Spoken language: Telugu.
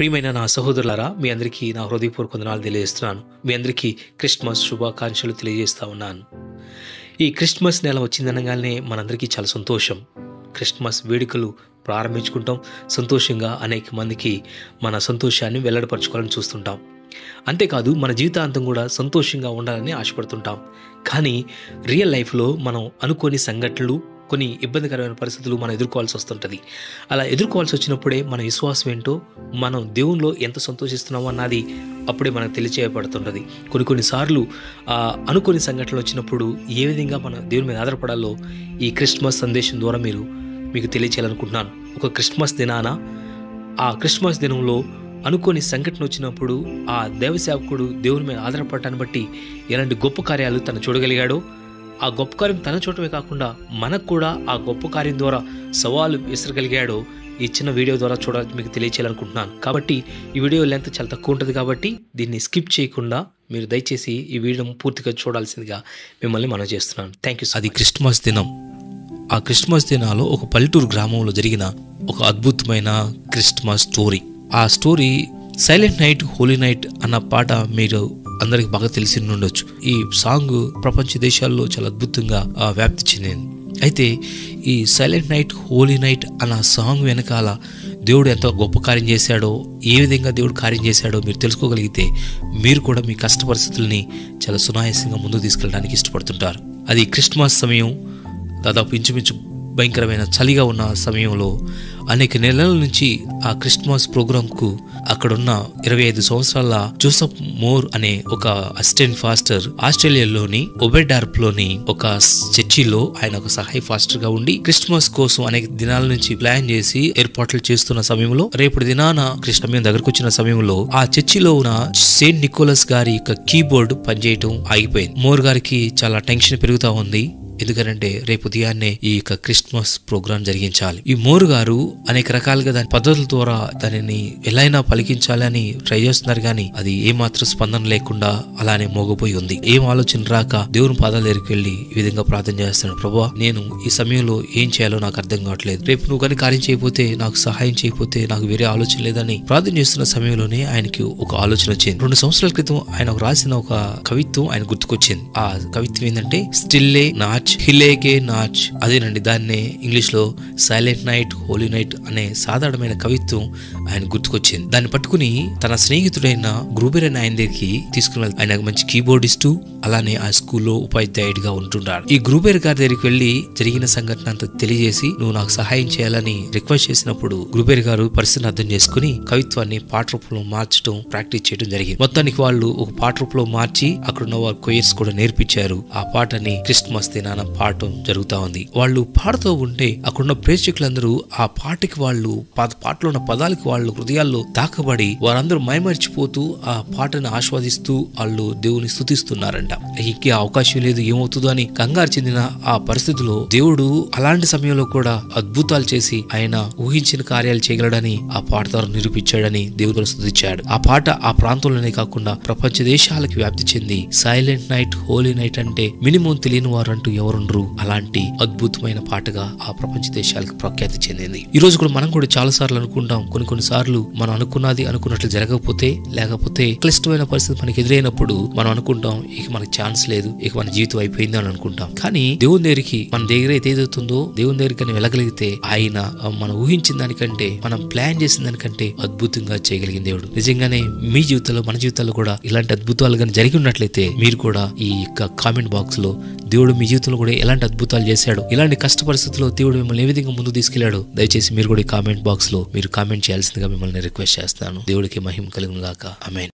ప్రియమైన నా సహోదరులారా, మీ అందరికీ నా హృదయపూర్వక వందనాలు తెలియజేస్తున్నాను. మీ అందరికీ క్రిస్మస్ శుభాకాంక్షలు తెలియజేస్తా ఉన్నాను. ఈ క్రిస్మస్ నెల వచ్చిందనగానే మనందరికీ చాలా సంతోషం. క్రిస్మస్ వేడుకలు ప్రారంభించుకుంటాం. సంతోషంగా అనేక మందికి మన సంతోషాన్ని వెల్లడిపరచుకోవాలని చూస్తుంటాం. అంతేకాదు మన జీవితాంతం కూడా సంతోషంగా ఉండాలని ఆశపడుతుంటాం. కానీ రియల్ లైఫ్లో మనం అనుకోని సంఘటనలు, కొన్ని ఇబ్బందికరమైన పరిస్థితులు మనం ఎదుర్కోవాల్సి వస్తుంటుంది. అలా ఎదుర్కోవాల్సి వచ్చినప్పుడే మన విశ్వాసం ఏంటో, మనం దేవునిలో ఎంత సంతోషిస్తున్నామో అన్నది అప్పుడే మనకు తెలియచేయబడుతుంటుంది. కొన్నిసార్లు అనుకోని సంఘటనలు వచ్చినప్పుడు ఏ విధంగా మనం దేవుని మీద ఆధారపడాలో ఈ క్రిస్మస్ సందేశం ద్వారా మీకు తెలియచేయాలనుకుంటున్నాను. ఒక క్రిస్మస్ దినాన, ఆ క్రిస్మస్ దినంలో అనుకోని సంఘటన వచ్చినప్పుడు ఆ దైవసేవకుడు దేవుని మీద ఆధారపడటాన్ని బట్టి ఎలాంటి గొప్ప కార్యాలు తను చూడగలిగాడో, ఆ గొప్ప కార్యం తన చూడటమే కాకుండా మనకు కూడా ఆ గొప్ప కార్యం ద్వారా సవాలు విసరగలిగాడో ఈ చిన్న వీడియో ద్వారా మీకు తెలియచేయాలనుకుంటున్నాను. కాబట్టి ఈ వీడియో లెంత్ చాలా తక్కువ ఉంటుంది కాబట్టి దీన్ని స్కిప్ చేయకుండా మీరు దయచేసి ఈ వీడియో పూర్తిగా చూడాల్సిందిగా మిమ్మల్ని మనవి చేస్తున్నాను. Thank you. అది క్రిస్మస్ దినం. ఆ క్రిస్మస్ దినాల్లో ఒక పల్లెటూరు గ్రామంలో జరిగిన ఒక అద్భుతమైన క్రిస్మస్ స్టోరీ. ఆ story silent night holy night అన్న పాట మీరు అందరికి బాగా తెలిసి ఉండొచ్చు. ఈ సాంగ్ ప్రపంచ దేశాల్లో చాలా అద్భుతంగా వ్యాప్తి చెందింది. అయితే ఈ సైలెంట్ నైట్ హోలీ నైట్ అన్న సాంగ్ వెనకాల దేవుడు ఎంతో గొప్ప కార్యం చేశాడో, ఏ విధంగా దేవుడు కార్యం చేశాడో మీరు తెలుసుకోగలిగితే మీరు కూడా మీ కష్ట పరిస్థితుల్ని చాలా సునాయాసంగా ముందుకు తీసుకెళ్ళడానికి ఇష్టపడుతుంటారు. అది క్రిస్మస్ సమయం, దాదాపు ఇంచుమించు భయంకరమైన చలిగా ఉన్న సమయంలో అనేక నెలల నుంచి ఆ క్రిస్మస్ ప్రోగ్రాంకు అక్కడున్న 25 సంవత్సరాల జోసెఫ్ మోర్ అనే ఒక అసిస్టెంట్ ఫాస్టర్ ఆస్ట్రేలియాలోని ఒబెడార్ప్ లోని ఒక చర్చిలో ఆయన ఒక సహాయ ఫాస్టర్ గా ఉండి క్రిస్మస్ కోసం అనేక దినాల నుంచి ప్లాన్ చేసి ఏర్పాట్లు చేస్తున్న సమయంలో రేపటి దినాన క్రిస్మస్ దగ్గరకు వచ్చిన సమయంలో ఆ చర్చిలో ఉన్న సెయింట్ నికోలస్ గారి యొక్క కీబోర్డ్ పనిచేయటం ఆగిపోయింది. మోర్ గారికి చాలా టెన్షన్ పెరుగుతా ఉంది. ఎందుకంటే రేపు ఉదయాన్నే ఈ యొక్క క్రిస్మస్ ప్రోగ్రాం జరిగించాలి. ఈ మోరు గారు అనేక రకాలుగా దాని పద్ధతుల ద్వారా దానిని ఎలా అయినా పలికించాలి అని ట్రై చేస్తున్నారు. కానీ అది ఏమాత్రం స్పందన లేకుండా అలానే మోగపోయి ఉంది. ఏం ఆలోచన రాక దేవుని పాదాల దగ్గరికి వెళ్ళి ఈ విధంగా ప్రార్థన చేస్తాను. ప్రభువా, నేను ఈ సమయంలో ఏం చేయాలో నాకు అర్థం కావట్లేదు. రేపు నువ్వు కానీ కార్యం చేయకపోతే, నాకు సహాయం చేయకపోతే నాకు వేరే ఆలోచన లేదని ప్రార్థన చేస్తున్న సమయంలోనే ఆయనకి ఒక ఆలోచన వచ్చింది. 2 సంవత్సరాల క్రితం ఆయన రాసిన ఒక కవిత్వం ఆయన గుర్తుకొచ్చింది. ఆ కవిత్వం ఏంటంటే స్టిల్లే నాచ్ హిలేకే నాచ్. అదేనండి, దాన్నే ఇంగ్లీష్ లో సైలెంట్ నైట్ హోలీ నైట్ అనే సాధారణమైన కవిత్వం ఆయన గుర్తుకొచ్చింది. దాన్ని పట్టుకుని తన స్నేహితుడైన గ్రూబెర్ అనే ఆయన దగ్గరికి తీసుకుని వెళ్తాడు. ఆయన మంచి కీబోర్డిస్టు, అలానే ఆ స్కూల్లో ఉపాధ్యాయుడిగా ఉంటున్నాడు. ఈ గ్రూబెర్ గారి దగ్గరికి వెళ్లి జరిగిన సంఘటన అంతా తెలియజేసి నువ్వు నాకు సహాయం చేయాలని రిక్వెస్ట్ చేసినప్పుడు గ్రూబెర్ గారు పరిస్థితిని అర్థం చేసుకుని కవిత్వాన్ని పాట రూపంలో మార్చడం, ప్రాక్టీస్ చేయడం జరిగింది. మొత్తానికి వాళ్ళు ఒక పాట రూపంలో మార్చి అక్కడున్న వారు కొయర్స్ కూడా నేర్పించారు. ఆ పాటని క్రిస్మస్ దినాన పాడటం జరుగుతా ఉంది. వాళ్ళు పాడుతూ ఉంటే అక్కడున్న ప్రేక్షకులందరూ ఆ పాటకి వాళ్ళు పాటలో ఉన్న పదాలకి వాళ్ళు హృదయాల్లో తాకబడి వారందరూ మైమర్చిపోతూ ఆ పాటను ఆస్వాదిస్తూ వాళ్ళు దేవుని స్తుతిస్తున్నారంట. ఇంకే అవకాశం లేదు, ఏమవుతుందో అని కంగారు చెందిన ఆ పరిస్థితిలో దేవుడు అలాంటి సమయంలో కూడా అద్భుతాలు చేసి ఆయన ఊహించిన కార్యాలు చేయగలడని ఆ పాట ద్వారా నిరూపించాడని దేవుడు స్తుతించాడు. ఆ పాట ఆ ప్రాంతంలోనే కాకుండా ప్రపంచ దేశాలకు వ్యాప్తి చెంది సైలెంట్ నైట్ హోలీ నైట్ అంటే మినిమం తెలియని వారు అంటూ ఎవరుండ్రు, అలాంటి అద్భుతమైన పాటగా ఆ ప్రపంచ దేశాలకు ప్రఖ్యాతి చెందింది. ఈ రోజు కూడా మనం కూడా చాలా సార్లు అనుకుంటాం, కొన్ని సార్లు మనం అనుకున్నట్లు జరగకపోతే, లేకపోతే క్లిష్టమైన పరిస్థితి మనకి ఎదురైనప్పుడు మనం అనుకుంటాం ఇక మనకి ఛాన్స్ లేదు, ఇక మన జీవితం అయిపోయింది అని అనుకుంటాం. కానీ దేవుని దగ్గరికి మన దగ్గర ఏదైతుందో దేవుని దగ్గరికి వెళ్ళగలిగితే ఆయన మనం ఊహించిన దానికంటే, మనం ప్లాన్ చేసిన దానికంటే అద్భుతంగా చేయగలిగిన దేవుడు. నిజంగానే మీ జీవితంలో, మన జీవితాల్లో కూడా ఇలాంటి అద్భుతాలు కానీ జరిగి ఉన్నట్లయితే మీరు కూడా ఈ యొక్క కామెంట్ బాక్స్ లో దేవుడు మీ జీవితంలో కూడా ఎలాంటి అద్భుతాలు చేశాడు, ఇలాంటి కష్ట పరిస్థితుల్లో దేవుడు మిమ్మల్ని ఏ విధంగా ముందుకు తీసుకెళ్లాడు, దయచేసి మీరు కూడా ఈ కామెంట్ బాక్స్ లో మీరు కామెంట్ చేయాల్సిందిగా మిమ్మల్ని రిక్వెస్ట్ చేస్తాను. దేవుడికి మహిమ కలుగును గాక. ఆమేన్.